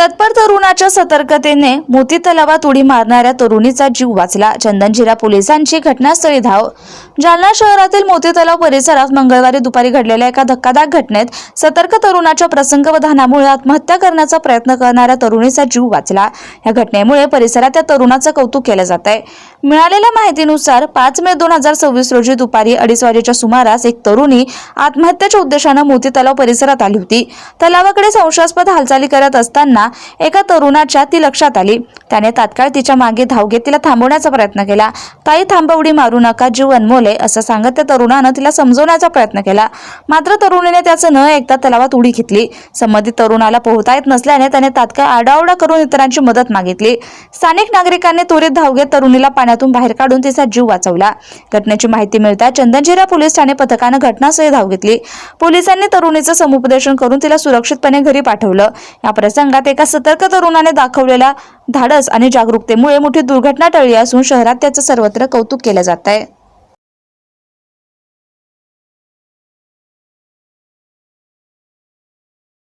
तत्पर तरुणाच्या सतर्कतेने मोती तलावात उडी मारणाऱ्या तरुणीचा जीव वाचला. चंदनझिरा पोलिसांची घटनास्थळी धाव. जालना शहरातील मोती तलाव परिसरात मंगळवारी दुपारी घडलेल्या एका धक्कादायक घटनेत सतर्क तरुणाच्या प्रसंगावधानामुळे आत्महत्या करण्याचा प्रयत्न करणाऱ्या तरुणीचा जीव वाचला. या घटनेमुळे परिसरात त्या तरुणाचं कौतुक केलं जात आहे. मिळालेल्या माहितीनुसार 5 मे 2026 रोजी दुपारी 2:30 वाजेच्या सुमारास एक तरुणी आत्महत्येच्या उद्देशाने मोती तलाव परिसरात आली होती. तलावाकडे संशयास्पद हालचाली करत असताना एका तरुणाच्या ती लक्षात आली. त्याने तात्काळ तिच्या मागे धाव घेत तिला थांबवण्याचा प्रयत्न केला. ताई थांबा, उडी मारू नका, जीव अनमोल आहे असं सांगत त्या तरुणानं तिला समजवण्याचा प्रयत्न केला. मात्र तरुणीने त्याचं न ऐकता तलावात उडी घेतली. संबंधित तरुणाला पोहता येत नसल्याने त्याने तात्काळ आरडाओरडा करून इतरांची मदत मागितली. स्थानिक नागरिकांनी त्वरित धाव घेत तरुणीला पाण्यातून बाहेर काढून तिचा जीव वाचवला. घटनेची माहिती मिळताच चंदनझिरा पोलीस ठाणे पथकानं घटनास्थळी धाव घेतली. पोलिसांनी तरुणीचं समुपदेशन करून तिला सुरक्षितपणे घरी पाठवलं. या प्रसंगात एका सतर्क तरुणाने दाखवलेल्या धाडस आणि जागरूकतेमुळे मोठी दुर्घटना टळली असून शहरात त्याचं सर्वत्र कौतुक केलं जात आहे.